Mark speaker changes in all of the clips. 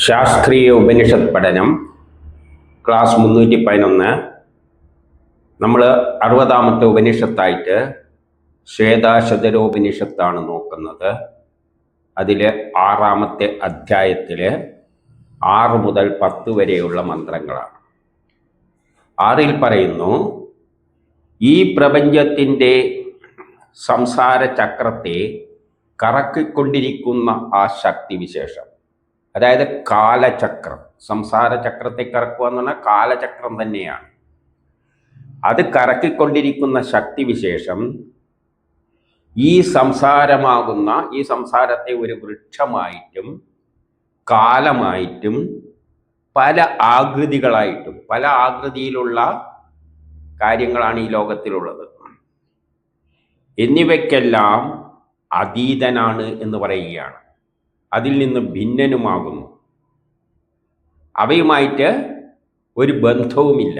Speaker 1: ശാസ്ത്രീയ ഉപനിഷത്ത് പഠനം ക്ലാസ് 311. നമ്മൾ 60ാമത്തെ ഉപനിഷത്തായിട്ട് ശ്വേതാശതരോപനിഷത്താണ് നോക്കുന്നത്. അതിൽ 6ാമത്തെ അധ്യായത്തിൽ 6 മുതൽ 10 വരെയുള്ള മന്ത്രങ്ങളാണ്. 6ൽ പറയുന്നു, ഈ പ്രപഞ്ചത്തിൻ്റെ സംസാര ചക്രത്തെ കറക്കിക്കൊണ്ടിരിക്കുന്ന ആ ശക്തിവിശേഷം, അതായത് കാലചക്രം, സംസാര ചക്രത്തെ കറക്കുക എന്ന് പറഞ്ഞാൽ കാലചക്രം തന്നെയാണ്. അത് കറക്കിക്കൊണ്ടിരിക്കുന്ന ശക്തിവിശേഷം ഈ സംസാരമാകുന്ന ഈ സംസാരത്തെ ഒരു വൃക്ഷമായിട്ടും കാലമായിട്ടും പല ആകൃതികളായിട്ടും പല ആകൃതിയിലുള്ള കാര്യങ്ങളാണ് ഈ ലോകത്തിലുള്ളത്. എന്നിവയ്ക്കെല്ലാം അതീതനാണ് എന്ന് പറയുകയാണ്. അതിൽ നിന്ന് ഭിന്നനുമാകുന്നു. അവയുമായിട്ട് ഒരു ബന്ധവുമില്ല.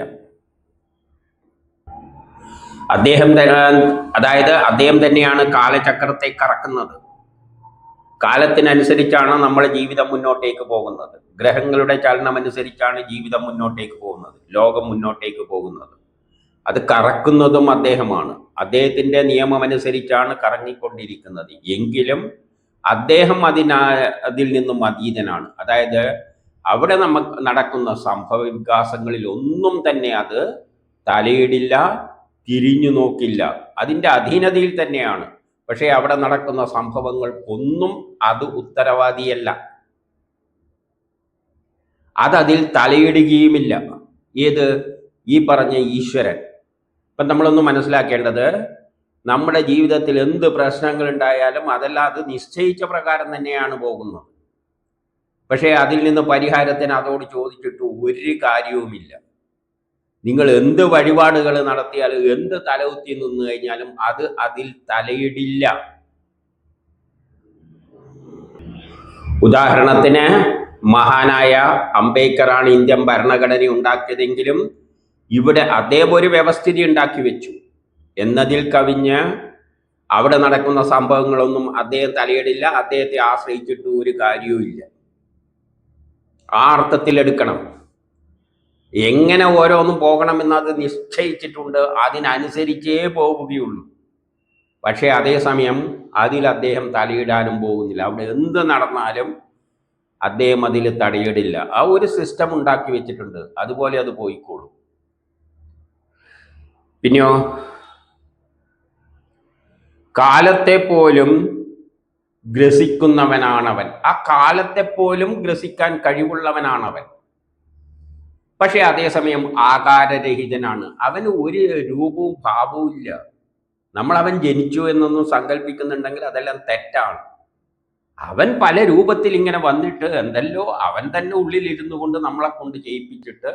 Speaker 1: അദ്ദേഹം തന്നെയാണ് കാലചക്രത്തെ കറക്കുന്നത്. കാലത്തിനനുസരിച്ചാണ് നമ്മുടെ ജീവിതം മുന്നോട്ടേക്ക് പോകുന്നത്. ഗ്രഹങ്ങളുടെ ചലനം അനുസരിച്ചാണ് ജീവിതം മുന്നോട്ടേക്ക് പോകുന്നത്, ലോകം മുന്നോട്ടേക്ക് പോകുന്നത്. അത് കറക്കുന്നതും അദ്ദേഹമാണ്. അദ്ദേഹത്തിൻ്റെ നിയമം അനുസരിച്ചാണ് കറങ്ങിക്കൊണ്ടിരിക്കുന്നത്. എങ്കിലും അദ്ദേഹം അതിൽ നിന്നും അതീതനാണ്. അതായത് അവിടെ നമുക്ക് നടക്കുന്ന സംഭവ വികാസങ്ങളിൽ ഒന്നും തന്നെ അത് തലയിടില്ല, തിരിഞ്ഞു നോക്കില്ല. അതിൻ്റെ അധീനതയിൽ തന്നെയാണ്. പക്ഷേ അവിടെ നടക്കുന്ന സംഭവങ്ങൾക്കൊന്നും അത് ഉത്തരവാദിയല്ല. അതതിൽ തലയിടുകയുമില്ല. ഏത്? ഈ പറഞ്ഞ ഈശ്വരൻ. ഇപ്പം നമ്മളൊന്ന് മനസ്സിലാക്കേണ്ടത്, നമ്മുടെ ജീവിതത്തിൽ എന്ത് പ്രശ്നങ്ങൾ ഉണ്ടായാലും അതെല്ലാം അത് നിശ്ചയിച്ച പ്രകാരം തന്നെയാണ് പോകുന്നത്. പക്ഷേ അതിൽ നിന്ന് പരിഹാരത്തിന് അതോട് ചോദിച്ചിട്ട് ഒരു കാര്യവുമില്ല. നിങ്ങൾ എന്ത് വഴിപാടുകൾ നടത്തിയാലും എന്ത് തലകുത്തി നിന്ന് കഴിഞ്ഞാലും അത് അതിൽ തലയിടില്ല. ഉദാഹരണത്തിന്, മഹാനായ അംബേദ്കറാണ് ഇന്ത്യൻ ഭരണഘടന ഉണ്ടാക്കിയതെങ്കിലും ഇവിടെ അദ്ദേഹം ഒരു വ്യവസ്ഥിതി ഉണ്ടാക്കി വെച്ചു. എന്നതിൽ കവിഞ്ഞ് അവിടെ നടക്കുന്ന സംഭവങ്ങളൊന്നും അദ്ദേഹം തലയിടില്ല. അദ്ദേഹത്തെ ആശ്രയിച്ചിട്ട് ഒരു കാര്യവുമില്ല. ആ അർത്ഥത്തിലെടുക്കണം. എങ്ങനെ ഓരോന്നും പോകണമെന്നത് നിശ്ചയിച്ചിട്ടുണ്ട്, അതിനനുസരിച്ചേ പോവുകയുള്ളൂ. പക്ഷേ അതേസമയം അതിൽ അദ്ദേഹം തലയിടാനും പോകുന്നില്ല. അവിടെ എന്ത് നടന്നാലും അദ്ദേഹം അതിൽ തലയിടില്ല. ആ ഒരു സിസ്റ്റം ഉണ്ടാക്കി വെച്ചിട്ടുണ്ട്. അതുപോലെ അത് പോയിക്കോളും. പിന്നെയോ, കാലത്തെ പോലും ഗ്രസിക്കുന്നവനാണവൻ. ആ കാലത്തെ പോലും ഗ്രസിക്കാൻ കഴിവുള്ളവനാണവൻ. പക്ഷെ അതേസമയം ആകാരരഹിതനാണ്. അവന് ഒരു രൂപവും ഭാവവും ഇല്ല. അവൻ ജനിച്ചു എന്നൊന്നും സങ്കല്പിക്കുന്നുണ്ടെങ്കിൽ അതെല്ലാം തെറ്റാണ്. അവൻ പല രൂപത്തിൽ ഇങ്ങനെ വന്നിട്ട് എന്തല്ലോ അവൻ തന്നെ ഉള്ളിലിരുന്നു കൊണ്ട് നമ്മളെ കൊണ്ട് ചെയ്യിപ്പിച്ചിട്ട്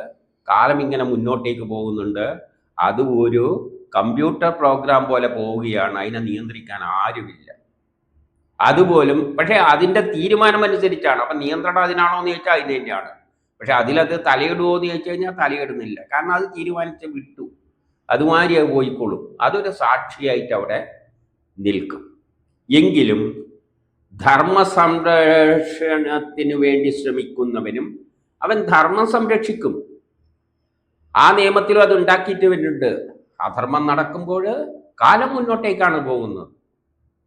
Speaker 1: കാലം ഇങ്ങനെ മുന്നോട്ടേക്ക് പോകുന്നുണ്ട്. അത് ഒരു കമ്പ്യൂട്ടർ പ്രോഗ്രാം പോലെ പോവുകയാണ്. അതിനെ നിയന്ത്രിക്കാൻ ആരുമില്ല. അതുപോലും പക്ഷേ അതിൻ്റെ തീരുമാനം അനുസരിച്ചാണ്. അപ്പം നിയന്ത്രണം അതിനാണോ എന്ന് ചോദിച്ചാൽ അതിന് തന്നെയാണ്. പക്ഷെ അതിലത് തലയിടുമോ എന്ന് ചോദിച്ചു കഴിഞ്ഞാൽ തലയിടുന്നില്ല. കാരണം അത് തീരുമാനിച്ച് വിട്ടു. അതുമാതിരി അത് പോയിക്കോളും. അതൊരു സാക്ഷിയായിട്ട് അവിടെ നിൽക്കും. എങ്കിലും ധർമ്മ സംരക്ഷണത്തിന് വേണ്ടി ശ്രമിക്കുന്നവനും അവൻ ധർമ്മം സംരക്ഷിക്കും. ആ നിയമത്തിലും അത് ഉണ്ടാക്കിയിട്ട് വരുന്നുണ്ട്. അധർമ്മം നടക്കുമ്പോൾ കാലം മുന്നോട്ടേക്കാണ് പോകുന്നത്.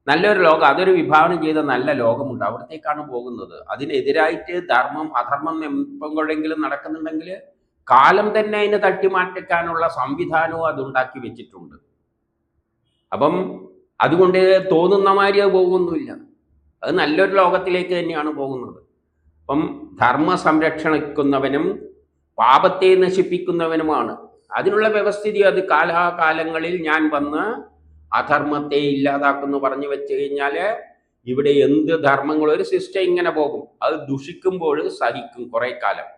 Speaker 1: നല്ലൊരു ലോകം, അതൊരു വിഭാവനം ചെയ്ത നല്ല ലോകമുണ്ട്, അവിടത്തേക്കാണ് പോകുന്നത്. അതിനെതിരായിട്ട് ധർമ്മം അധർമ്മം എപ്പോഴെങ്കിലും നടക്കുന്നുണ്ടെങ്കിൽ കാലം തന്നെ അതിനെ തട്ടിമാറ്റിക്കാനുള്ള സംവിധാനവും അതുണ്ടാക്കി വെച്ചിട്ടുണ്ട്. അപ്പം അതുകൊണ്ട് തോന്നുന്ന മാതിരി അത് പോകുന്നില്ല. അത് നല്ലൊരു ലോകത്തിലേക്ക് തന്നെയാണ് പോകുന്നത്. അപ്പം ധർമ്മ സംരക്ഷിക്കുന്നവനും പാപത്തെ നശിപ്പിക്കുന്നവനുമാണ്. അതിനുള്ള വ്യവസ്ഥിതി അത് കാലാകാലങ്ങളിൽ ഞാൻ വന്ന് അധർമ്മത്തെ ഇല്ലാതാക്കുന്നു പറഞ്ഞു വെച്ച് കഴിഞ്ഞാൽ ഇവിടെ എന്ത് ധർമ്മങ്ങളും ഒരു സിസ്റ്റം ഇങ്ങനെ പോകും. അത് ദുഷിക്കുമ്പോൾ സഹിക്കും കുറേ കാലം.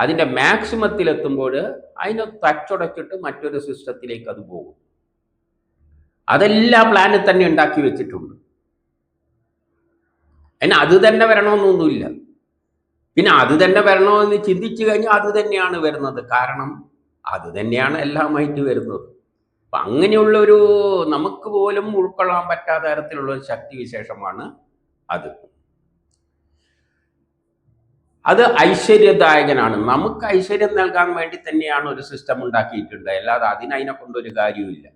Speaker 1: അതിൻ്റെ മാക്സിമത്തിലെത്തുമ്പോൾ അതിനെ തച്ചുടച്ചിട്ട് മറ്റൊരു സിസ്റ്റത്തിലേക്ക് അത് പോകും. അതെല്ലാം പ്ലാനിൽ തന്നെ ഉണ്ടാക്കി വെച്ചിട്ടുണ്ട്. അതിന് അത് തന്നെ വരണമെന്നൊന്നുമില്ല. പിന്നെ അത് തന്നെ വരണമെന്ന് ചിന്തിച്ചു കഴിഞ്ഞാൽ അത് തന്നെയാണ് വരുന്നത്. കാരണം അത് തന്നെയാണ് എല്ലാമായിട്ട് വരുന്നത്. അപ്പം അങ്ങനെയുള്ളൊരു നമുക്ക് പോലും ഉൾക്കൊള്ളാൻ പറ്റാത്ത തരത്തിലുള്ള ഒരു ശക്തി വിശേഷമാണ് അത്. അത് ഐശ്വര്യദായകനാണ്. നമുക്ക് ഐശ്വര്യം നൽകാൻ വേണ്ടി തന്നെയാണ് ഒരു സിസ്റ്റം ഉണ്ടാക്കിയിട്ടുണ്ട്, അല്ലാതെ അതിനെ കൊണ്ടൊരു കാര്യമില്ല.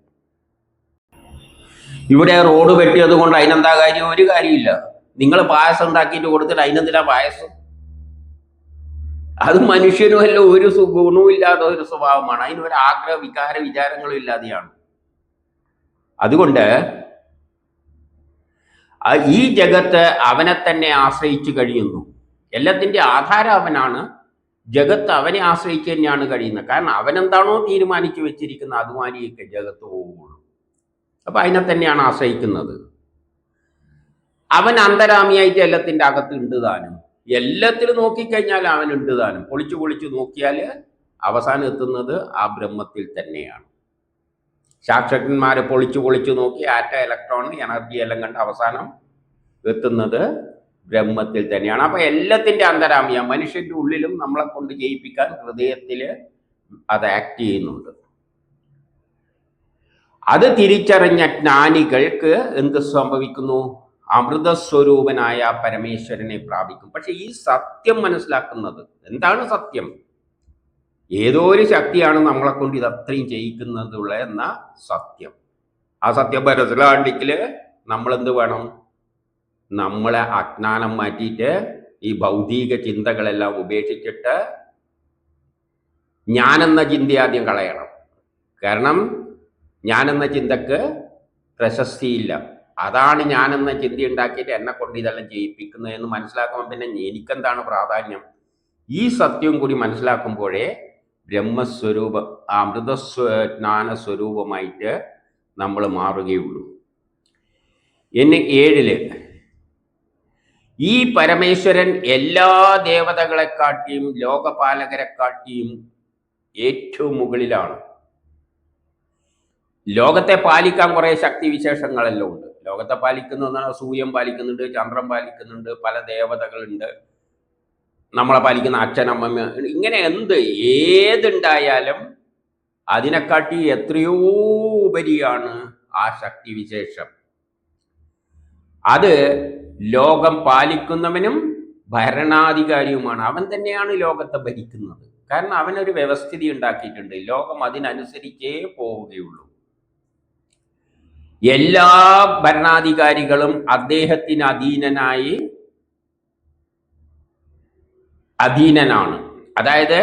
Speaker 1: ഇവിടെ റോഡ് വെട്ടിയത് കൊണ്ട് അതിനെന്താ കാര്യം? ഒരു കാര്യമില്ല. നിങ്ങൾ പായസം ഉണ്ടാക്കിയിട്ട് കൊടുത്തിട്ട് അതിനെന്തിനാ പായസം? അത് മനുഷ്യനുമല്ല, ഒരു ഗുണവും ഇല്ലാത്ത ഒരു സ്വഭാവമാണ്. അതിനൊരു ആഗ്രഹ വികാര വിചാരങ്ങളും ഇല്ലാതെയാണ്. അതുകൊണ്ട് ഈ ജഗത്ത് അവനെ തന്നെ ആശ്രയിച്ച് കഴിയുന്നു. എല്ലാത്തിൻ്റെ ആധാരം അവനാണ്. ജഗത്ത് അവനെ ആശ്രയിച്ച് തന്നെയാണ് കഴിയുന്നത്. കാരണം അവനെന്താണോ തീരുമാനിച്ചു വെച്ചിരിക്കുന്നത് അതുമാതിരിയൊക്കെ ജഗത്ത് പോവുള്ളൂ. അപ്പൊ അതിനെ തന്നെയാണ് ആശ്രയിക്കുന്നത്. അവൻ അന്തരാമിയായിട്ട് എല്ലാത്തിൻ്റെ അകത്ത് ഉണ്ട് താനും. എല്ലാത്തിലും നോക്കിക്കഴിഞ്ഞാൽ അവൻ ഉണ്ട് താനും. പൊളിച്ചു പൊളിച്ചു നോക്കിയാൽ അവസാനം എത്തുന്നത് ആ ബ്രഹ്മത്തിൽ തന്നെയാണ്. ശാസ്ത്രജ്ഞന്മാരെ പൊളിച്ചു നോക്കി ആറ്റ, ഇലക്ട്രോൺ, എനർജി എല്ലാം കണ്ട് അവസാനം എത്തുന്നത് ബ്രഹ്മത്തിൽ തന്നെയാണ്. അപ്പൊ എല്ലാത്തിൻ്റെ അന്തരാമിയ മനുഷ്യന്റെ ഉള്ളിലും നമ്മളെ കൊണ്ട് ജയിപ്പിക്കാൻ ഹൃദയത്തിൽ അത് ആക്ട് ചെയ്യുന്നുണ്ട്. അത് തിരിച്ചറിഞ്ഞ ജ്ഞാനികൾക്ക് എന്ത് സംഭവിക്കുന്നു? അമൃതസ്വരൂപനായ പരമേശ്വരനെ പ്രാപിക്കും. പക്ഷെ ഈ സത്യം മനസ്സിലാക്കുന്നത്, എന്താണ് സത്യം? ഏതോ ഒരു ശക്തിയാണ് നമ്മളെ കൊണ്ട് ഇതത്രയും ചെയ്യിക്കുന്നതുള്ള എന്ന സത്യം. ആ സത്യം മനസ്സിലാണ്ടെങ്കിൽ നമ്മളെന്ത് വേണം? നമ്മളെ അജ്ഞാനം മാറ്റിയിട്ട് ഈ ഭൗതിക ചിന്തകളെല്ലാം ഉപേക്ഷിച്ചിട്ട് ഞാനെന്ന ചിന്ത ആദ്യം കളയണം. കാരണം ഞാനെന്ന ചിന്തക്ക് പ്രശസ്തിയില്ല. അതാണ് ഞാനെന്ന ചിന്ത ഉണ്ടാക്കിയിട്ട് എന്നെ കൊണ്ട് ഇതെല്ലാം ചെയ്യിപ്പിക്കുന്നത് എന്ന് മനസ്സിലാക്കുമ്പോൾ പിന്നെ എനിക്കെന്താണ് പ്രാധാന്യം? ഈ സത്യവും കൂടി മനസ്സിലാക്കുമ്പോഴേ ബ്രഹ്മസ്വരൂപ ജ്ഞാന സ്വരൂപമായിട്ട് നമ്മൾ മാറുകയുള്ളൂ. 7 ഈ പരമേശ്വരൻ എല്ലാ ദേവതകളെക്കാട്ടിയും ലോകപാലകരെക്കാട്ടിയും ഏറ്റവും മുകളിലാണ്. ലോകത്തെ പാലിക്കാൻ കുറേ ശക്തി വിശേഷങ്ങളെല്ലാം ഉണ്ട്. ലോകത്തെ പാലിക്കുന്ന സൂര്യൻ പാലിക്കുന്നുണ്ട്, ചന്ദ്രൻ പാലിക്കുന്നുണ്ട്, പല ദേവതകളുണ്ട്, നമ്മളെ പാലിക്കുന്ന അച്ഛനമ്മ, ഇങ്ങനെ ഏതുണ്ടായാലും അതിനെക്കാട്ടി എത്രയോ ഉപരിയാണ് ആ ശക്തി വിശേഷം. അത് ലോകം പാലിക്കുന്നവനും ഭരണാധികാരിയുമാണ്. അവൻ തന്നെയാണ് ലോകത്തെ ഭരിക്കുന്നത്. കാരണം അവനൊരു വ്യവസ്ഥിതി ഉണ്ടാക്കിയിട്ടുണ്ട്. ലോകം അതിനനുസരിച്ചേ പോവുകയുള്ളൂ. എല്ലാ ഭരണാധികാരികളും അദ്ദേഹത്തിന് അധീനനാണ്. അതായത്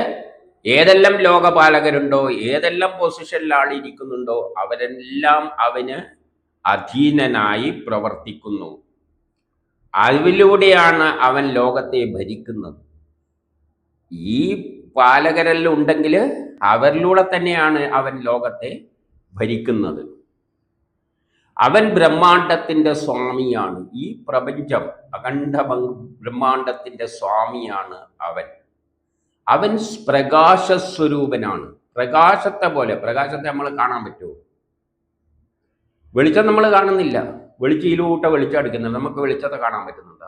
Speaker 1: ഏതെല്ലാം ലോകപാലകരുണ്ടോ, ഏതെല്ലാം പൊസിഷനിൽ ആളിരിക്കുന്നുണ്ടോ അവരെല്ലാം അവന് അധീനനായി പ്രവർത്തിക്കുന്നു. അതിലൂടെയാണ് അവൻ ലോകത്തെ ഭരിക്കുന്നത്. ഈ പാലകരെല്ലാം ഉണ്ടെങ്കിൽ അവരിലൂടെ തന്നെയാണ് അവൻ ലോകത്തെ ഭരിക്കുന്നത്. അവൻ ബ്രഹ്മാണ്ടത്തിന്റെ സ്വാമിയാണ്. ഈ പ്രപഞ്ചം അഖണ്ഡ ബ്രഹ്മാണ്ടത്തിന്റെ സ്വാമിയാണ് അവൻ. അവൻ പ്രകാശസ്വരൂപനാണ്. പ്രകാശത്തെ പോലെ, പ്രകാശത്തെ നമ്മൾ കാണാൻ പറ്റുമോ? വെളിച്ചം നമ്മൾ കാണുന്നില്ല. വെളിച്ചയിലൂട്ട് വെളിച്ചം എടുക്കുന്നുണ്ട്. നമുക്ക് വെളിച്ചത്തെ കാണാൻ പറ്റുന്നുണ്ടോ?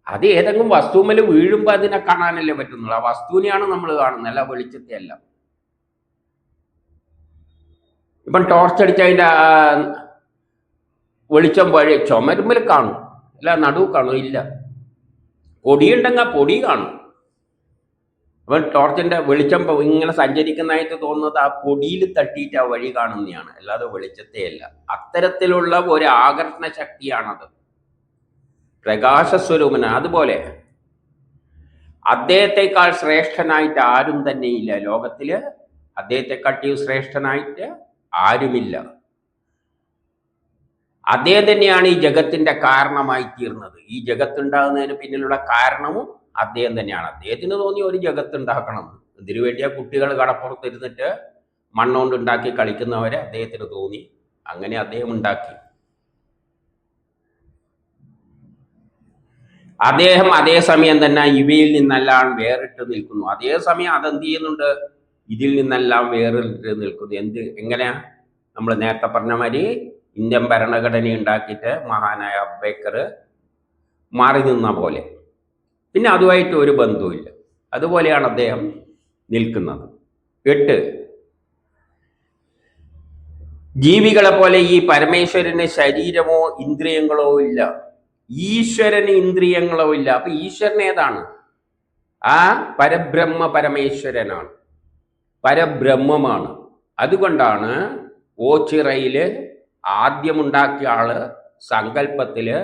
Speaker 1: അത് ഏതെങ്കിലും വസ്തുവിൽ വീഴുമ്പോൾ അതിനെ കാണാനല്ലേ പറ്റുന്നുള്ളൂ. ആ വസ്തുവിനെയാണ് നമ്മൾ കാണുന്നത്, അല്ല വെളിച്ചത്തെ അല്ല. ഇപ്പം ടോർച്ച് അടിച്ചതിൻ്റെ വെളിച്ചം വഴി ചുമരുമ്പിൽ കാണും, അല്ല നടുവ് കാണും? ഇല്ല. പൊടിയുണ്ടെങ്കിൽ പൊടി കാണും. അപ്പം ടോർച്ചിന്റെ വെളിച്ചം ഇങ്ങനെ സഞ്ചരിക്കുന്നതായിട്ട് തോന്നുന്നത് ആ പൊടിയിൽ തട്ടിയിട്ട് ആ വഴി കാണുന്നതാണ്, അല്ലാതെ വെളിച്ചത്തെ അല്ല. അത്തരത്തിലുള്ള ഒരു ആകർഷണ ശക്തിയാണത്. പ്രകാശസ്വരൂപന. അതുപോലെ അദ്ദേഹത്തെക്കാൾ ശ്രേഷ്ഠനായിട്ട് ആരും തന്നെ ഇല്ല ലോകത്തില്. അദ്ദേഹത്തെക്കാട്ടിയും ശ്രേഷ്ഠനായിട്ട് ആരുമില്ല. അദ്ദേഹം തന്നെയാണ് ഈ ജഗത്തിന്റെ കാരണമായി തീർന്നത്. ഈ ജഗത്തുണ്ടാകുന്നതിന് പിന്നിലുള്ള കാരണവും അദ്ദേഹം തന്നെയാണ്. അദ്ദേഹത്തിന് തോന്നി ഒരു ജഗത്ത് ഉണ്ടാക്കണം. ഇതിനു വേണ്ടിയാ കുട്ടികൾ കടപ്പുറത്തിരുന്നിട്ട് മണ്ണുകൊണ്ട് ഉണ്ടാക്കി കളിക്കുന്നവരെ അദ്ദേഹത്തിന് തോന്നി. അങ്ങനെ അദ്ദേഹം ഉണ്ടാക്കി. അദ്ദേഹം അതേസമയം തന്നെ ഇവയിൽ നിന്നെല്ലാം വേറിട്ട് നിൽക്കുന്നു. അതേസമയം അതെന്ത് ചെയ്യുന്നുണ്ട്? ഇതിൽ നിന്നെല്ലാം വേറിട്ട് നിൽക്കുന്നു. എങ്ങനെയാ? നമ്മൾ നേരത്തെ പറഞ്ഞ മാതിരി ഇന്ത്യൻ ഭരണഘടന ഉണ്ടാക്കിയിട്ട് മഹാനായ അംബേദ്കർ മാറി നിന്ന പോലെ. പിന്നെ അതുമായിട്ട് ഒരു ബന്ധവുമില്ല. അതുപോലെയാണ് അദ്ദേഹം നിൽക്കുന്നത്. 8 ജീവികളെ പോലെ ഈ പരമേശ്വരന് ശരീരമോ ഇന്ദ്രിയങ്ങളോ ഇല്ല. ഈശ്വരന് ഇന്ദ്രിയങ്ങളോ ഇല്ല. അപ്പൊ ഈശ്വരൻ ഏതാണ്? ആ പരബ്രഹ്മ പരമേശ്വരനാണ്, പരബ്രഹ്മമാണ്. അതുകൊണ്ടാണ് ഓച്ചിറയിൽ ആദ്യമുണ്ടാക്കിയ ആള് സങ്കല്പത്തില്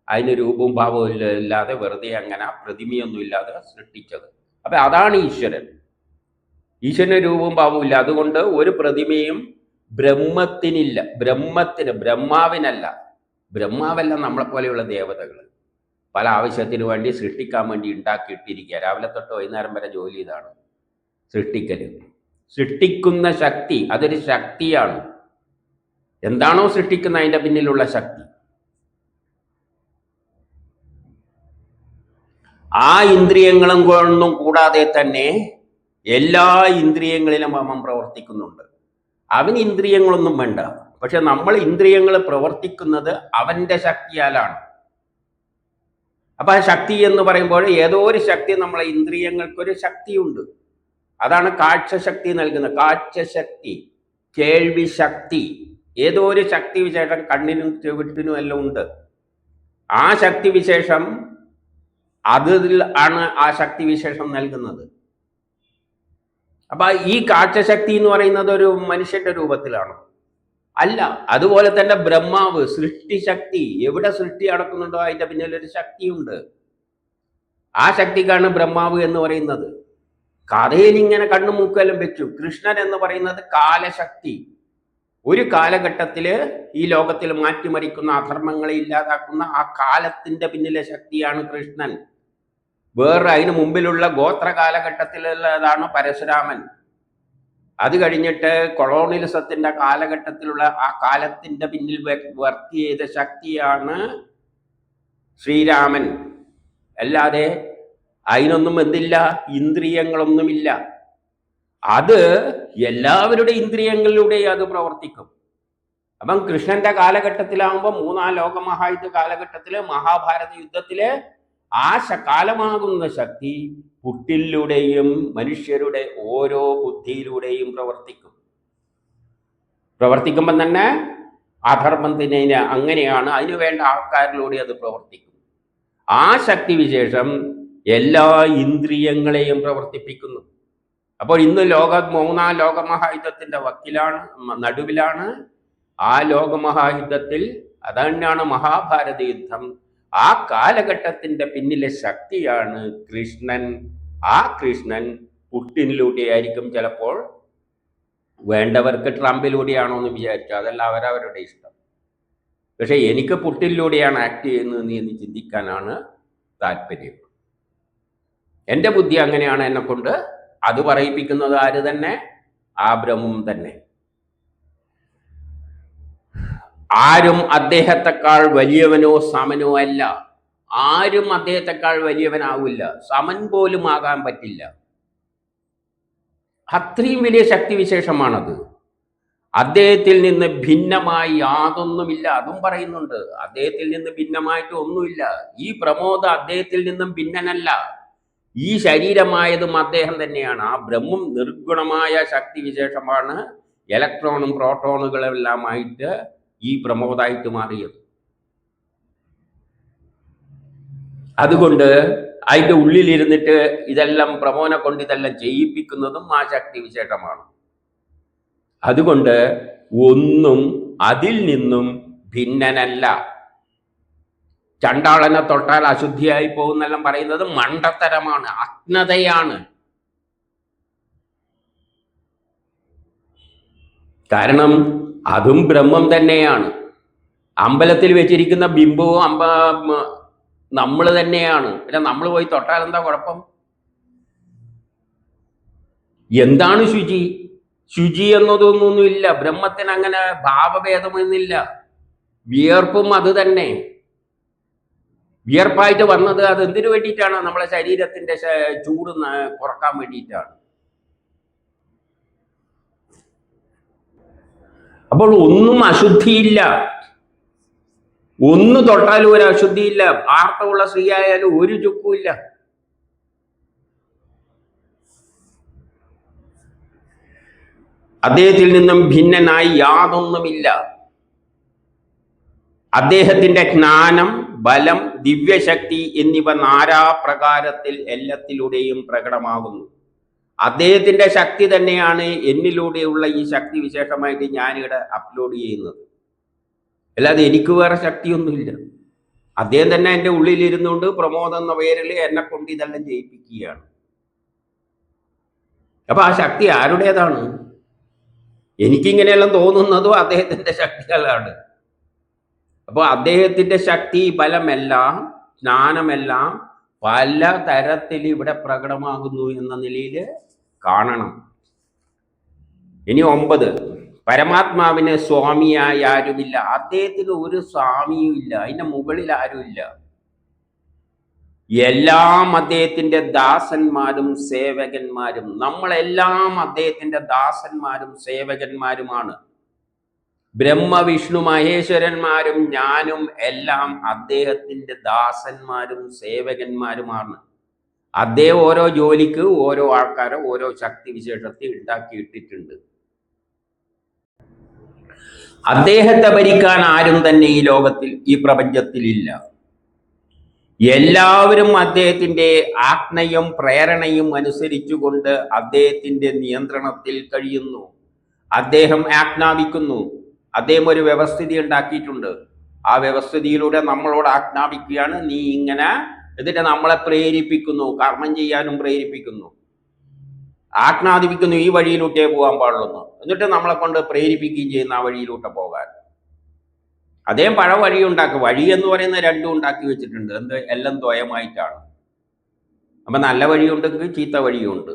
Speaker 1: അതിന് രൂപവും ഭാവവും ഇല്ലാതെ വെറുതെ അങ്ങനെ പ്രതിമയൊന്നും ഇല്ലാതെ സൃഷ്ടിച്ചത്. അപ്പൊ അതാണ് ഈശ്വരൻ. ഈശ്വരന് രൂപവും ഭാവവും ഇല്ല. അതുകൊണ്ട് ഒരു പ്രതിമയും ബ്രഹ്മത്തിനില്ല. ബ്രഹ്മാവിനല്ല. ബ്രഹ്മാവല്ല നമ്മളെ പോലെയുള്ള ദേവതകൾ പല ആവശ്യത്തിന് വേണ്ടി സൃഷ്ടിക്കാൻ വേണ്ടി ഉണ്ടാക്കിയിട്ടിരിക്കുക. രാവിലെ തൊട്ട് വൈകുന്നേരം വരെ ജോലി ഇതാണ്, സൃഷ്ടിക്കൽ. സൃഷ്ടിക്കുന്ന ശക്തി അതൊരു ശക്തിയാണ്. എന്താണോ സൃഷ്ടിക്കുന്ന അതിൻ്റെ പിന്നിലുള്ള ശക്തി, ആ ഇന്ദ്രിയങ്ങളും കൊണ്ടും കൂടാതെ തന്നെ എല്ലാ ഇന്ദ്രിയങ്ങളിലും അവൻ പ്രവർത്തിക്കുന്നുണ്ട്. അവന് ഇന്ദ്രിയങ്ങളൊന്നും വേണ്ട. പക്ഷെ നമ്മൾ ഇന്ദ്രിയങ്ങൾ പ്രവർത്തിക്കുന്നത് അവന്റെ ശക്തിയാലാണ്. അപ്പൊ ആ ശക്തി എന്ന് പറയുമ്പോൾ ഏതോ ഒരു ശക്തി, നമ്മളെ ഇന്ദ്രിയങ്ങൾക്കൊരു ശക്തിയുണ്ട്. അതാണ് കാഴ്ചശക്തി നൽകുന്നത്. കാഴ്ചശക്തി, കേൾവി ശക്തി, ഏതോ ഒരു ശക്തി വിശേഷം കണ്ണിനും ചെവിട്ടിനും എല്ലാം ഉണ്ട്. ആ ശക്തി വിശേഷം അതിൽ ആണ് ആ ശക്തി വിശേഷം നൽകുന്നത്. അപ്പൊ ഈ കാഴ്ചശക്തി എന്ന് പറയുന്നത് ഒരു മനുഷ്യന്റെ രൂപത്തിലാണ് അല്ല. അതുപോലെ തന്നെ ബ്രഹ്മാവ് സൃഷ്ടിശക്തി, എവിടെ സൃഷ്ടി നടക്കുന്നുണ്ടോ അതിന്റെ പിന്നിൽ ഒരു ശക്തിയുണ്ട്. ആ ശക്തിക്കാണ് ബ്രഹ്മാവ് എന്ന് പറയുന്നത്. കഥയിൽ ഇങ്ങനെ കണ്ണു മൂക്കെല്ലാം വെച്ചു. കൃഷ്ണൻ എന്ന് പറയുന്നത് കാലശക്തി. ഒരു കാലഘട്ടത്തില് ഈ ലോകത്തിൽ മാറ്റിമറിക്കുന്ന അധർമ്മങ്ങളെ ഇല്ലാതാക്കുന്ന ആ കാലത്തിന്റെ പിന്നിലെ ശക്തിയാണ് കൃഷ്ണൻ. വേറെ അതിന് മുമ്പിലുള്ള ഗോത്ര കാലഘട്ടത്തിലുള്ളതാണ് പരശുരാമൻ. അത് കഴിഞ്ഞിട്ട് കൊളോണിയലിസത്തിന്റെ കാലഘട്ടത്തിലുള്ള ആ കാലത്തിന്റെ പിന്നിൽ വർക്ക് ചെയ്ത ശക്തിയാണ് ശ്രീരാമൻ. അല്ലാതെ അതിനൊന്നും എന്തില്ല, ഇന്ദ്രിയങ്ങളൊന്നുമില്ല. അത് എല്ലാവരുടെ ഇന്ദ്രിയങ്ങളിലൂടെ അത് പ്രവർത്തിക്കും. അപ്പം കൃഷ്ണന്റെ കാലഘട്ടത്തിലാവുമ്പോൾ മൂന്നാം ലോകമഹായുദ്ധ കാലഘട്ടത്തില് മഹാഭാരത യുദ്ധത്തില് ആ കാലമാകുന്ന ശക്തി പുട്ടിലൂടെയും മനുഷ്യരുടെ ഓരോ ബുദ്ധിയിലൂടെയും പ്രവർത്തിക്കുമ്പം തന്നെ അധർമ്മത്തിന് അങ്ങനെയാണ്, അതിനു വേണ്ട ആൾക്കാരിലൂടെ അത് പ്രവർത്തിക്കും. ആ ശക്തി വിശേഷം എല്ലാ ഇന്ദ്രിയങ്ങളെയും പ്രവർത്തിപ്പിക്കുന്നു. അപ്പോൾ ഇന്ന് മൂന്നാം ലോകമഹായുദ്ധത്തിന്റെ നടുവിലാണ്. ആ ലോകമഹായുദ്ധത്തിൽ അതന്നെയാണ് മഹാഭാരത യുദ്ധം. ആ കാലഘട്ടത്തിന്റെ പിന്നിലെ ശക്തിയാണ് കൃഷ്ണൻ. ആ കൃഷ്ണൻ പുട്ടിനിലൂടെയായിരിക്കും, ചിലപ്പോൾ വേണ്ടവർക്ക് ട്രംപിലൂടെയാണോ എന്ന് വിചാരിച്ചു, അതല്ല അവരവരുടെ ഇഷ്ടം. പക്ഷെ എനിക്ക് പുട്ടിനിലൂടെയാണ് ആക്ട് ചെയ്യുന്നത് എന്ന് ചിന്തിക്കാനാണ് താല്പര്യം. എൻ്റെ ബുദ്ധി അങ്ങനെയാണ് എന്നെ കൊണ്ട് അത് പറയിപ്പിക്കുന്നത്. ആര് തന്നെ? ആ ബ്രഹ്മം തന്നെ. ആരും അദ്ദേഹത്തെക്കാൾ വലിയവനോ സമനോ അല്ല. ആരും അദ്ദേഹത്തെക്കാൾ വലിയവനാവില്ല, സമൻ പോലും ആകാൻ പറ്റില്ല. അത്രയും വലിയ ശക്തിവിശേഷമാണത്. അദ്ദേഹത്തിൽ നിന്ന് ഭിന്നമായി യാതൊന്നുമില്ല. അതും പറയുന്നുണ്ട്, അദ്ദേഹത്തിൽ നിന്ന് ഭിന്നമായിട്ട് ഒന്നുമില്ല. ഈ പ്രമോദ അദ്ദേഹത്തിൽ നിന്നും ഭിന്നനല്ല. ഈ ശരീരമായതും അദ്ദേഹം തന്നെയാണ്. ആ ബ്രഹ്മം നിർഗുണമായ ശക്തിവിശേഷമാണ്. ഇലക്ട്രോണും പ്രോട്ടോണുകളെല്ലാമായിട്ട് ഈ പ്രമോദായിട്ട് മാറിയത്. അതുകൊണ്ട് അതിൻ്റെ ഉള്ളിലിരുന്നിട്ട് ഇതെല്ലാം പ്രമോനെ കൊണ്ട് ഇതെല്ലാം ചെയ്യിപ്പിക്കുന്നതും ആ ശക്തി വിശേഷമാണ്. അതുകൊണ്ട് ഒന്നും അതിൽ നിന്നും ഭിന്നനല്ല. ചണ്ടാളനെ തൊട്ടാൽ അശുദ്ധിയായി പോകുന്നെല്ലാം പറയുന്നത് മണ്ടത്തരമാണ്, അജ്ഞതയാണ്. കാരണം അതും ബ്രഹ്മം തന്നെയാണ്. അമ്പലത്തിൽ വെച്ചിരിക്കുന്ന ബിംബവും നമ്മൾ തന്നെയാണ്. പിന്നെ നമ്മൾ പോയി തൊട്ടാൽ എന്താ കുഴപ്പം? എന്താണ് ശുചി? ശുചി എന്നതൊന്നുമില്ല. ബ്രഹ്മത്തിന് അങ്ങനെ ഭാവഭേദമൊന്നുമില്ല. വിയർപ്പും അത് തന്നെ. വിയർപ്പായിട്ട് വന്നത് അത് എന്തിനു വേണ്ടിയിട്ടാണ്? നമ്മളെ ശരീരത്തിന്റെ ചൂട് കുറക്കാൻ വേണ്ടിയിട്ടാണ്. അപ്പോൾ ഒന്നും അശുദ്ധിയില്ല. ഒന്ന് തൊട്ടാലും ഒരു അശുദ്ധിയില്ല. ആർത്തവുള്ള സ്ത്രീ ആയാലും ഒരു ചുക്കുമില്ല. അദ്ദേഹത്തിൽ നിന്നും ഭിന്നനായി യാതൊന്നുമില്ല. അദ്ദേഹത്തിന്റെ ജ്ഞാനം ബലം, ദിവ്യശക്തി എന്നിവ നാനാപ്രകാരത്തിൽ എല്ലാത്തിലൂടെയും പ്രകടമാകുന്നു. അദ്ദേഹത്തിന്റെ ശക്തി തന്നെയാണ് എന്നിലൂടെയുള്ള ഈ ശക്തി വിശേഷമായിട്ട് ഞാനിവിടെ അപ്ലോഡ് ചെയ്യുന്നത്. അല്ലാതെ എനിക്ക് വേറെ ശക്തിയൊന്നുമില്ല. അദ്ദേഹം തന്നെ എൻ്റെ ഉള്ളിലിരുന്നുകൊണ്ട് പ്രമോദ് എന്ന പേരിൽ എന്നെ കൊണ്ട് ഇതെല്ലാം ചെയ്യിപ്പിക്കുകയാണ്. അപ്പൊ ആ ശക്തി ആരുടേതാണ്? എനിക്കിങ്ങനെയെല്ലാം തോന്നുന്നതും അദ്ദേഹത്തിന്റെ ശക്തികളാണ്. അപ്പോൾ അദ്ദേഹത്തിന്റെ ശക്തി, ബലമെല്ലാം, ജ്ഞാനമെല്ലാം പല തരത്തിൽ ഇവിടെ പ്രകടമാകുന്നു എന്ന നിലയിൽ കാണണം. ഇനി 9, പരമാത്മാവിന് സ്വാമിയായി ആരുമില്ല. അദ്ദേഹത്തിന് ഒരു സ്വാമിയും ഇല്ല, അതിന്റെ മുകളിൽ ആരുമില്ല. എല്ലാം അദ്ദേഹത്തിന്റെ ദാസന്മാരും സേവകന്മാരും. നമ്മളെല്ലാം അദ്ദേഹത്തിന്റെ ദാസന്മാരും സേവകന്മാരുമാണ്. ബ്രഹ്മ, വിഷ്ണു, മഹേശ്വരന്മാരും ഞാനും എല്ലാം അദ്ദേഹത്തിന്റെ ദാസന്മാരും സേവകന്മാരുമാണ്. അദ്ദേഹം ഓരോ ജോലിക്ക് ഓരോ ആൾക്കാരെ ഓരോ ശക്തി വിശേഷത്തെ ഉണ്ടാക്കിയിട്ടിട്ടുണ്ട്. അദ്ദേഹത്തെ ഭരിക്കാൻ ആരും തന്നെ ഈ ലോകത്തിൽ, ഈ പ്രപഞ്ചത്തിൽ ഇല്ല. എല്ലാവരും അദ്ദേഹത്തിന്റെ ആജ്ഞയും പ്രേരണയും അനുസരിച്ചുകൊണ്ട് അദ്ദേഹത്തിന്റെ നിയന്ത്രണത്തിൽ കഴിയുന്നു. അദ്ദേഹം ആജ്ഞാപിക്കുന്നു. അദ്ദേഹം ഒരു വ്യവസ്ഥിതി ഉണ്ടാക്കിയിട്ടുണ്ട്. ആ വ്യവസ്ഥിതിയിലൂടെ നമ്മളോട് ആജ്ഞാപിക്കുകയാണ്, നീ ഇങ്ങനെ. എന്നിട്ട് നമ്മളെ പ്രേരിപ്പിക്കുന്നു, കർമ്മം ചെയ്യാനും പ്രേരിപ്പിക്കുന്നു, ആജ്ഞാപിക്കുന്നു, ഈ വഴിയിലൂട്ടേ പോകാൻ പാടുള്ളൂ. എന്നിട്ട് നമ്മളെ കൊണ്ട് പ്രേരിപ്പിക്കുകയും ചെയ്യുന്ന ആ വഴിയിലൂടെ പോകാൻ. അദ്ദേഹം പല വഴി ഉണ്ടാക്കും. വഴി എന്ന് പറയുന്ന രണ്ടും ഉണ്ടാക്കി വെച്ചിട്ടുണ്ട്. എന്ത്? എല്ലാം ദ്വയമായിട്ടാണ്. അപ്പൊ നല്ല വഴിയുണ്ടെങ്കിൽ ചീത്ത വഴിയുണ്ട്.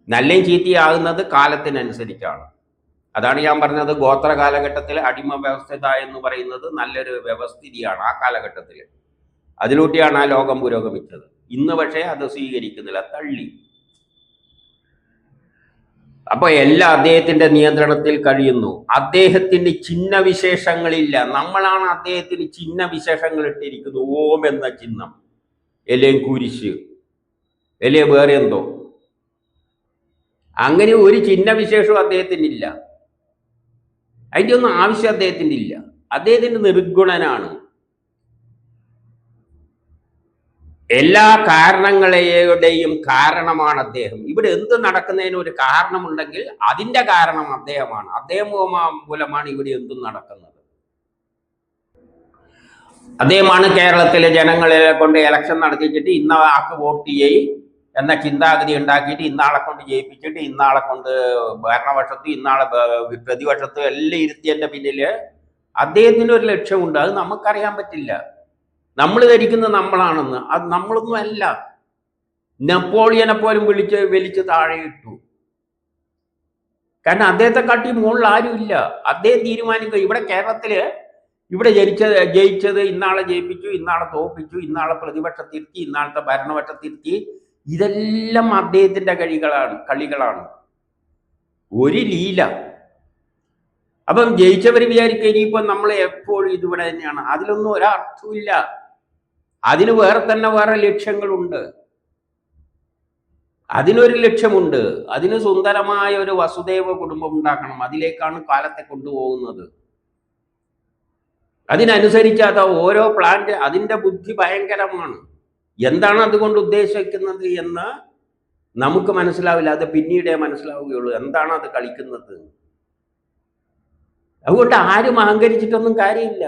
Speaker 1: നല്ലയും ചീത്തയാകുന്നത് കാലത്തിനനുസരിച്ചാണ്. അതാണ് ഞാൻ പറഞ്ഞത്, ഗോത്ര കാലഘട്ടത്തിൽ അടിമ വ്യവസ്ഥ എന്ന് പറയുന്നത് നല്ലൊരു വ്യവസ്ഥിതിയാണ്. ആ കാലഘട്ടത്തിൽ അതിലൂട്ടിയാണ് ആ ലോകം പുരോഗമിച്ചത്. ഇന്ന് പക്ഷേ അത് സ്വീകരിക്കുന്നില്ല, തള്ളി. അപ്പൊ എല്ലാം അദ്ദേഹത്തിന്റെ നിയന്ത്രണത്തിൽ കഴിയുന്നു. അദ്ദേഹത്തിന് ചിഹ്ന വിശേഷങ്ങളില്ല. നമ്മളാണ് അദ്ദേഹത്തിന് ചിഹ്ന വിശേഷങ്ങൾ ഇട്ടിരിക്കുന്നത്. ഓം എന്ന ചിഹ്നം, അല്ലെങ്കിൽ കുരിശ്, അല്ലെങ്കിൽ വേറെ എന്തോ. അങ്ങനെ ഒരു ചിഹ്ന വിശേഷവും അദ്ദേഹത്തിനില്ല. അതിൻ്റെ ഒന്നും ആവശ്യം അദ്ദേഹത്തിൻ്റെ ഇല്ല. അദ്ദേഹത്തിന് നിർഗുണനാണ്. എല്ലാ കാരണങ്ങളുടെയും കാരണമാണ് അദ്ദേഹം. ഇവിടെ എന്ത് നടക്കുന്നതിന് ഒരു കാരണമുണ്ടെങ്കിൽ അതിന്റെ കാരണം അദ്ദേഹമാണ്. അദ്ദേഹം മൂലമാണ് ഇവിടെ എന്തും നടക്കുന്നത്. അദ്ദേഹമാണ് കേരളത്തിലെ ജനങ്ങളെ കൊണ്ട് ഇലക്ഷൻ നടത്തിച്ചിട്ട് ഇന്ന ആൾക്ക് വോട്ട് ചെയ്യും എന്ന ചിന്താഗതി ഉണ്ടാക്കിയിട്ട് ഇന്നാളെ കൊണ്ട് ജയിപ്പിച്ചിട്ട് ഇന്നാളെ കൊണ്ട് ഭരണപക്ഷത്തും ഇന്നാളെ പ്രതിപക്ഷത്തും എല്ലാം ഇരുത്തിയതിന്റെ പിന്നില് അദ്ദേഹത്തിന് ഒരു ലക്ഷ്യമുണ്ട്. അത് നമുക്കറിയാൻ പറ്റില്ല. നമ്മൾ ധരിക്കുന്നത് നമ്മളാണെന്ന്. അത് നമ്മളൊന്നും അല്ല. നെപ്പോളിയനെ പോലും വലിച്ച് താഴെ ഇട്ടു. കാരണം അദ്ദേഹത്തെ കാട്ടി മുകളിൽ ആരുമില്ല. അദ്ദേഹം തീരുമാനിക്കുക. ഇവിടെ കേരളത്തില് ഇവിടെ ജയിച്ചത് ഇന്നാളെ ജയിപ്പിച്ചു, ഇന്നാളെ തോപ്പിച്ചു, ഇന്നാളെ പ്രതിപക്ഷത്തിരുത്തി, ഇന്നാളത്തെ ഭരണപക്ഷത്തിരുത്തി. ഇതെല്ലാം അദ്ദേഹത്തിന്റെ കളികളാണ്. ഒരു ലീല. അപ്പം ജയിച്ചവർ വിചാരിക്കുക ഇനിയിപ്പോ നമ്മൾ എപ്പോഴും ഇതിവിടെ തന്നെയാണ്. അതിലൊന്നും ഒരർത്ഥമില്ല. അതിന് വേറെ ലക്ഷ്യങ്ങളുണ്ട്. അതിനൊരു ലക്ഷ്യമുണ്ട്. അതിന് സുന്ദരമായ ഒരു വസുദേവ കുടുംബം ഉണ്ടാക്കണം. അതിലേക്കാണ് കാലത്തെ കൊണ്ടുപോകുന്നത്. അതിനനുസരിച്ചാത്ത ഓരോ പ്ലാന്റ്, അതിന്റെ ബുദ്ധി ഭയങ്കരമാണ്. എന്താണ് അതുകൊണ്ട് ഉദ്ദേശിക്കുന്നത് എന്ന് നമുക്ക് മനസ്സിലാവില്ല. അത് പിന്നീടേ മനസ്സിലാവുകയുള്ളൂ എന്താണ് അത് കളിക്കുന്നത്. അതുകൊണ്ട് ആരും അഹങ്കരിച്ചിട്ടൊന്നും കാര്യമില്ല.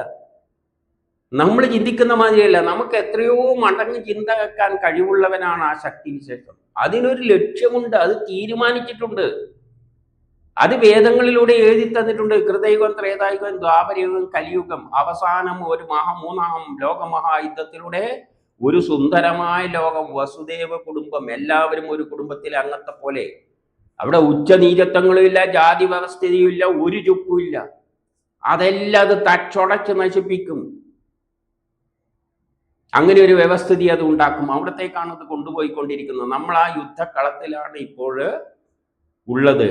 Speaker 1: നമ്മൾ ചിന്തിക്കുന്ന മാതിരിയല്ല. നമുക്ക് എത്രയോ മടങ്ങ് ചിന്ത വെക്കാൻ കഴിവുള്ളവനാണ് ആ ശക്തി വിശേഷം. അതിനൊരു ലക്ഷ്യമുണ്ട്. അത് തീരുമാനിച്ചിട്ടുണ്ട്. അത് വേദങ്ങളിലൂടെ എഴുതി തന്നിട്ടുണ്ട്. കൃതയുഗം, ത്രേതായുഗം, ദ്വാപരയുഗം, കലിയുഗം. അവസാനം ഒരു മൂന്നാം ലോകമഹായുദ്ധത്തിലൂടെ ഒരു സുന്ദരമായ ലോകം, വസുദേവ കുടുംബം, എല്ലാവരും ഒരു കുടുംബത്തിലെ അംഗത്തെ പോലെ. അവിടെ ഉച്ചനീചത്വങ്ങളുമില്ല, ജാതി വ്യവസ്ഥയുമില്ല, ഒരു ചുക്കുമില്ല. അതെല്ലാം അത് തച്ചൊടച്ച് നശിപ്പിക്കും. അങ്ങനെ ഒരു വ്യവസ്ഥിതി അത് ഉണ്ടാക്കും. അവിടത്തേക്കാണ് അത് കൊണ്ടുപോയിക്കൊണ്ടിരിക്കുന്നത്. നമ്മൾ ആ യുദ്ധക്കളത്തിലാണ് ഇപ്പോൾ ഉള്ളത്.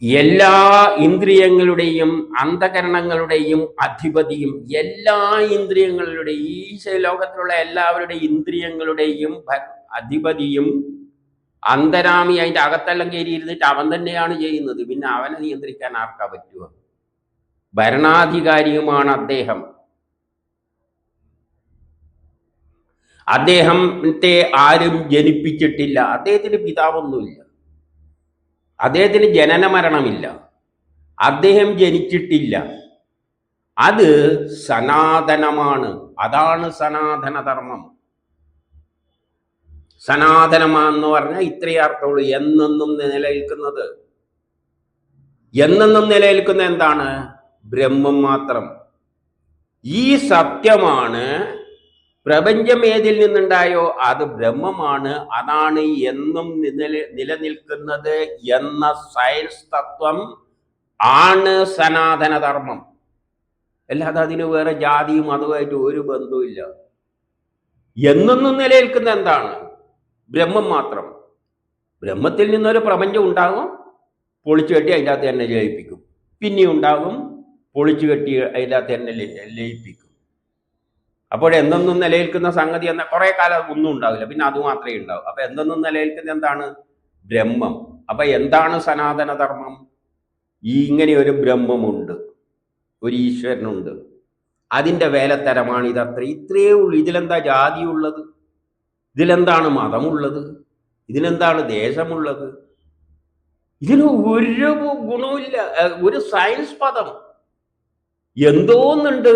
Speaker 1: എല്ലാ ഇന്ദ്രിയങ്ങളുടെയും അന്ധകരണങ്ങളുടെയും അധിപതിയും, എല്ലാ ഇന്ദ്രിയങ്ങളുടെയും, ഈ ലോകത്തിലുള്ള എല്ലാവരുടെയും ഇന്ദ്രിയങ്ങളുടെയും അധിപതിയും അന്തരാമി, അതിൻ്റെ അകത്തെല്ലാം കയറി ഇരുന്നിട്ട് അവൻ തന്നെയാണ് ചെയ്യുന്നത്. പിന്നെ അവനെ നിയന്ത്രിക്കാൻ ആർക്കാ പറ്റുക? ഭരണാധികാരിയുമാണ് അദ്ദേഹം. അദ്ദേഹത്തെ ആരും ജനിപ്പിച്ചിട്ടില്ല. അദ്ദേഹത്തിന് പിതാവൊന്നുമില്ല, അദ്ദേഹത്തിന് ജനന മരണമില്ല, അദ്ദേഹം ജനിച്ചിട്ടില്ല. അത് സനാതനമാണ്. അതാണ് സനാതനധർമ്മം. സനാതനമാണെന്ന് പറഞ്ഞാൽ ഇത്രയേ അർത്ഥമുള്ളൂ, എന്നെന്നും നിലനിൽക്കുന്നത്. എന്നെന്നും നിലനിൽക്കുന്ന എന്താണ്? ബ്രഹ്മം മാത്രം. ഈ സത്യമാണ്. പ്രപഞ്ചം ഏതിൽ നിന്നുണ്ടായോ അത് ബ്രഹ്മമാണ്. അതാണ് എന്നും നിലനിൽക്കുന്നത് എന്ന സയൻസ് തത്വം ആണ് സനാതനധർമ്മം. അല്ലാതെ അതിന് വേറെ ജാതിയും അതുമായിട്ട് ഒരു ബന്ധവുമില്ല. എന്നൊന്നും നിലനിൽക്കുന്ന എന്താണ്? ബ്രഹ്മം മാത്രം. ബ്രഹ്മത്തിൽ നിന്നൊരു പ്രപഞ്ചം ഉണ്ടാകും, പൊളിച്ചു കെട്ടി അതിൻ്റെ അകത്ത് തന്നെ ലയിപ്പിക്കും. പിന്നെ ഉണ്ടാകും, പൊളിച്ചു കെട്ടി അതിൻ്റെ അകത്ത് തന്നെ ലയിപ്പിക്കും. അപ്പോൾ എന്തെന്നും നിലനിൽക്കുന്ന സംഗതി എന്ന കുറെ കാലം ഒന്നും ഉണ്ടാവില്ല, പിന്നെ അത് മാത്രമേ ഉണ്ടാവൂ. അപ്പൊ എന്തെന്നും നിലനിൽക്കുന്ന എന്താണ്? ബ്രഹ്മം. അപ്പൊ എന്താണ് സനാതനധർമ്മം? ഇങ്ങനെ ഒരു ബ്രഹ്മമുണ്ട്, ഒരു ഈശ്വരനുണ്ട്, അതിൻ്റെ വേലത്തരമാണ് ഇതത്ര. ഇത്രയേ ഉള്ളൂ. ഇതിലെന്താ ജാതിയുള്ളത്? ഇതിലെന്താണ് മതമുള്ളത്? ഇതിലെന്താണ് ദേശമുള്ളത്? ഇതിന് ഒരു ഗുണവുമില്ല. ഒരു സയൻസ് പദം എന്തോന്നുണ്ട്,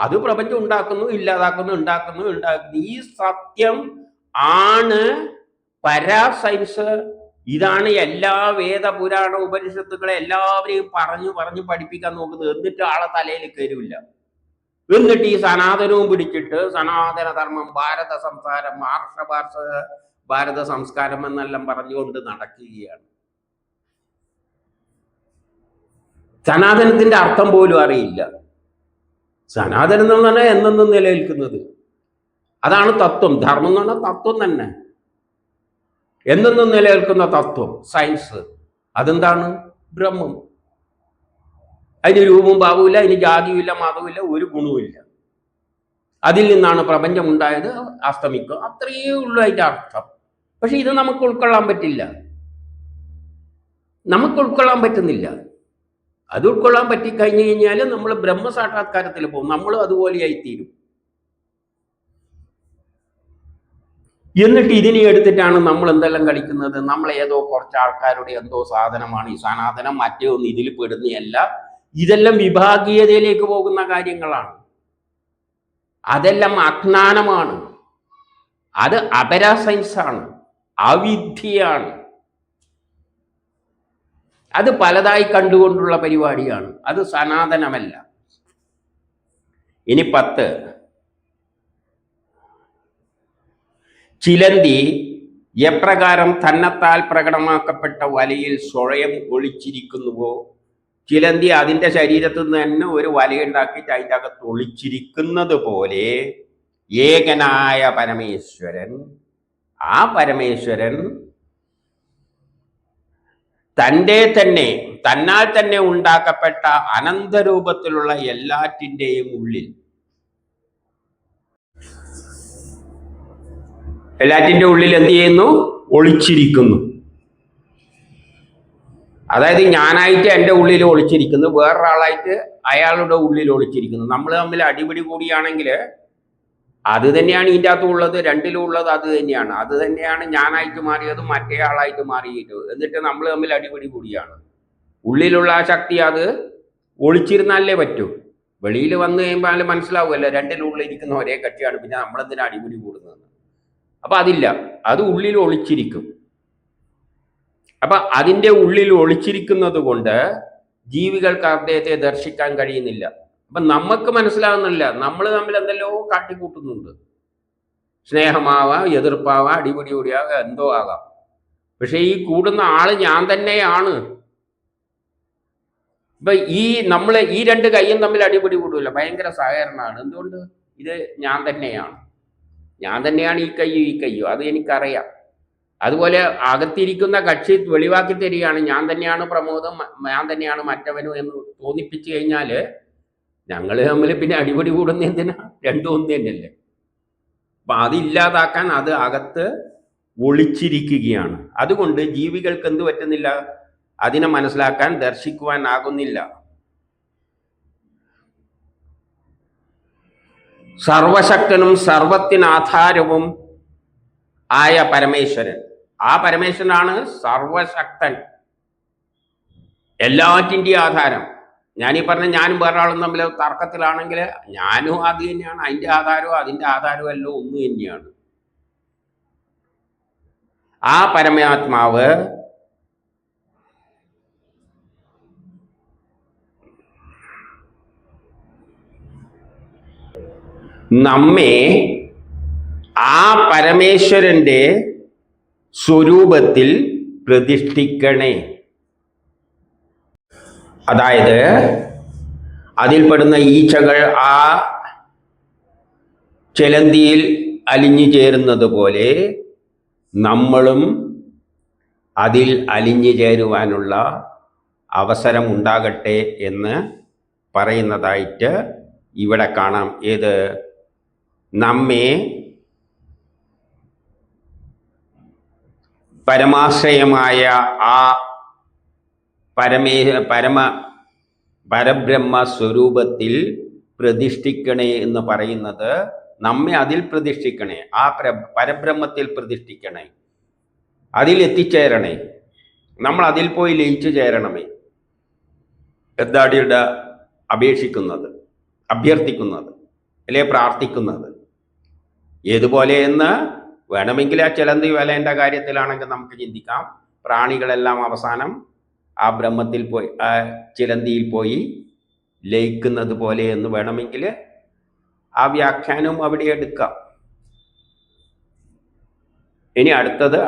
Speaker 1: അത് പ്രപഞ്ചം ഉണ്ടാക്കുന്നു, ഇല്ലാതാക്കുന്നു, ഉണ്ടാക്കുന്നു. ഈ സത്യം ആണ് പരാ സയൻസ്. ഇതാണ് എല്ലാ വേദ പുരാണ ഉപനിഷത്തുക്കളെ എല്ലാവരെയും പറഞ്ഞു പഠിപ്പിക്കാൻ നോക്കുന്നത്. എന്നിട്ട് ആളെ തലയിൽ കയറില്ല. എന്നിട്ട് ഈ സനാതനവും പിടിച്ചിട്ട് സനാതനധർമ്മം, ഭാരത സംസ്കാരം, ഭാരത സംസ്കാരം എന്നെല്ലാം പറഞ്ഞുകൊണ്ട് നടക്കുകയാണ്. സനാതനത്തിന്റെ അർത്ഥം പോലും അറിയില്ല. സനാതനം എന്ന് പറഞ്ഞാൽ എന്നെന്നും നിലനിൽക്കുന്നത്. അതാണ് തത്വം. ധർമ്മം എന്ന് പറഞ്ഞാൽ തത്വം തന്നെ, എന്നെന്നും നിലനിൽക്കുന്ന തത്വം. സയൻസ് അതെന്താണ്? ബ്രഹ്മം. അതിന് രൂപവും ഭാവവുമില്ല, അതിന് ജാതിയുമില്ല, മതവുമില്ല, ഒരു ഗുണവുമില്ല. അതിൽ നിന്നാണ് പ്രപഞ്ചം ഉണ്ടായത്, അസ്തമിക്കുക. അത്രയേ ഉള്ളൂ അതിൻ്റെ അർത്ഥം. പക്ഷെ ഇത് നമുക്ക് ഉൾക്കൊള്ളാൻ പറ്റില്ല, നമുക്ക് ഉൾക്കൊള്ളാൻ പറ്റുന്നില്ല. അത് ഉൾക്കൊള്ളാൻ പറ്റിക്കഴിഞ്ഞു കഴിഞ്ഞാൽ നമ്മൾ ബ്രഹ്മസാക്ഷാത്കാരത്തിൽ പോകും. നമ്മളും അതുപോലെയായിത്തീരും. എന്നിട്ട് ഇതിനെ എടുത്തിട്ടാണ് നമ്മൾ എന്തെല്ലാം കളിക്കുന്നത്. നമ്മൾ ഏതോ കുറച്ച് ആൾക്കാരുടെ എന്തോ സാധനമാണ് ഈ സനാതനം, മറ്റേ ഒന്നും ഇതിൽ പെടുന്നതല്ല. ഇതെല്ലാം വിഭാഗീയതയിലേക്ക് പോകുന്ന കാര്യങ്ങളാണ്. അതെല്ലാം അജ്ഞാനമാണ്. അത് അപരാ സയൻസാണ്, അവിദ്യയാണ്. അത് പലതായി കണ്ടുകൊണ്ടുള്ള പരിപാടിയാണ്. അത് സനാതനമല്ല. ഇനി 10. ചിലന്തി എപ്രകാരം തന്നെത്താൽ പ്രകടമാക്കപ്പെട്ട വലയിൽ സ്വയം ഒളിച്ചിരിക്കുന്നുവോ, ചിലന്തി അതിൻ്റെ ശരീരത്തിൽ നിന്ന് തന്നെ ഒരു വലയുണ്ടാക്കിയിട്ട് അതിൻ്റെ അകത്ത് ഒളിച്ചിരിക്കുന്നത് പോലെ ഏകനായ പരമേശ്വരൻ, ആ പരമേശ്വരൻ തന്നാൽ തന്നെ ഉണ്ടാക്കപ്പെട്ട അനന്തരൂപത്തിലുള്ള എല്ലാറ്റിൻ്റെയും ഉള്ളിൽ, എല്ലാറ്റിൻ്റെ ഉള്ളിൽ എന്ത് ചെയ്യുന്നു? ഒളിച്ചിരിക്കുന്നു. അതായത് ഞാനായിട്ട് എൻ്റെ ഉള്ളിൽ ഒളിച്ചിരിക്കുന്നു, വേറൊരാളായിട്ട് അയാളുടെ ഉള്ളിൽ ഒളിച്ചിരിക്കുന്നു. നമ്മൾ തമ്മിൽ അടിപിടി കൂടിയാണെങ്കിൽ അത് തന്നെയാണ് ഇതിൻ്റെ അകത്തും ഉള്ളത്, രണ്ടിലും ഉള്ളത് അത് തന്നെയാണ്. അത് തന്നെയാണ് ഞാനായിട്ട് മാറിയതും മറ്റേ ആളായിട്ട് മാറിയിട്ടും. എന്നിട്ട് നമ്മൾ തമ്മിൽ അടിപിടി കൂടിയാണ്. ഉള്ളിലുള്ള ആ ശക്തി അത് ഒളിച്ചിരുന്നാലേ പറ്റൂ. വെളിയിൽ വന്നു കഴിയുമ്പോൾ മനസ്സിലാവുമല്ലോ രണ്ടിലുള്ളിരിക്കുന്ന ഒരേ കക്ഷിയാണ്, പിന്നെ നമ്മളെന്തിനാ അടിപിടി കൂടുന്നത്. അപ്പൊ അതില്ല, അത് ഉള്ളിൽ ഒളിച്ചിരിക്കും. അപ്പൊ അതിൻ്റെ ഉള്ളിൽ ഒളിച്ചിരിക്കുന്നത് കൊണ്ട് ജീവികൾക്ക് അദ്ദേഹത്തെ ദർശിക്കാൻ കഴിയുന്നില്ല. അപ്പൊ നമുക്ക് മനസ്സിലാകുന്നില്ല, നമ്മൾ തമ്മിൽ എന്തെല്ലോ കാട്ടിക്കൂട്ടുന്നുണ്ട്. സ്നേഹമാവാം, എതിർപ്പാവാം, അടിപിടി കൂടിയാകാം, എന്തോ ആകാം. പക്ഷെ ഈ കൂടുന്ന ആള് ഞാൻ തന്നെയാണ്. ഇപ്പൊ ഈ രണ്ട് കൈയും തമ്മിൽ അടിപിടി കൂടില്ല, ഭയങ്കര സഹകരണമാണ്. എന്തുകൊണ്ട്? ഇത് ഞാൻ തന്നെയാണ്, ഈ കയ്യോ അത് എനിക്കറിയാം. അതുപോലെ അകത്തിരിക്കുന്ന കക്ഷി വെളിവാക്കി തരികയാണ്, ഞാൻ തന്നെയാണ് പ്രമോദം, ഞാൻ തന്നെയാണ് മറ്റവനും എന്ന് തോന്നിപ്പിച്ചു കഴിഞ്ഞാൽ ഞങ്ങൾ തമ്മിൽ പിന്നെ അടിപിടി കൂടുന്ന എന്തിനാ? രണ്ടും ഒന്ന് തന്നെയല്ലേ. അപ്പൊ അതില്ലാതാക്കാൻ അത് അകത്ത് ഒളിച്ചിരിക്കുകയാണ്. അതുകൊണ്ട് ജീവികൾക്ക് എന്ത് പറ്റുന്നില്ല? അതിനെ മനസ്സിലാക്കാൻ, ദർശിക്കുവാൻ ആകുന്നില്ല. സർവശക്തനും സർവത്തിനാധാരവും ആയ പരമേശ്വരൻ. ആ പരമേശ്വരനാണ് സർവശക്തൻ, എല്ലാറ്റിൻ്റെയും ആധാരം. ഞാനീ പറഞ്ഞ ഞാനും വേറെ ആളും തമ്മിൽ തർക്കത്തിലാണെങ്കിൽ ഞാനും അത് തന്നെയാണ്, അതിൻ്റെ ആധാരവും അതിൻ്റെ ആധാരവും എല്ലാം ഒന്ന് തന്നെയാണ്. ആ പരമാത്മാവ് നമ്മെ ആ പരമേശ്വരന്റെ സ്വരൂപത്തിൽ പ്രതിഷ്ഠിക്കണേ. അതായത് അതിൽപ്പെടുന്ന ഈച്ചകൾ ആ ചിലന്തിയിൽ അലിഞ്ഞു ചേരുന്നത് പോലെ നമ്മളും അതിൽ അലിഞ്ഞു ചേരുവാനുള്ള അവസരം ഉണ്ടാകട്ടെ എന്ന് പറയുന്നതായിട്ട് ഇവിടെ കാണാം. ഏത്? നമ്മെ പരമാശ്രയമായ ആ പരബ്രഹ്മ സ്വരൂപത്തിൽ പ്രതിഷ്ഠിക്കണേ എന്ന് പറയുന്നത് നമ്മെ അതിൽ പ്രതിഷ്ഠിക്കണേ, ആ പരബ്രഹ്മത്തിൽ പ്രതിഷ്ഠിക്കണേ, അതിൽ എത്തിച്ചേരണേ, നമ്മൾ അതിൽ പോയി ലയിച്ചു ചേരണമേ എന്താണ് ഇവിടെ അപേക്ഷിക്കുന്നത്, അഭ്യർത്ഥിക്കുന്നത്, അല്ലെ പ്രാർത്ഥിക്കുന്നത്. ഏതുപോലെ എന്ന് വേണമെങ്കിൽ ആ ചിലന്തി വലേൻ്റെ കാര്യത്തിലാണെങ്കിൽ നമുക്ക് ചിന്തിക്കാം. പ്രാണികളെല്ലാം അവസാനം ആ ബ്രഹ്മത്തിൽ പോയി, ആ ചിലന്തിയിൽ പോയി ലയിക്കുന്നത് പോലെ എന്ന് വേണമെങ്കിൽ ആ വ്യാഖ്യാനവും അവിടെ എടുക്കാം. ഇനി അടുത്തതിൽ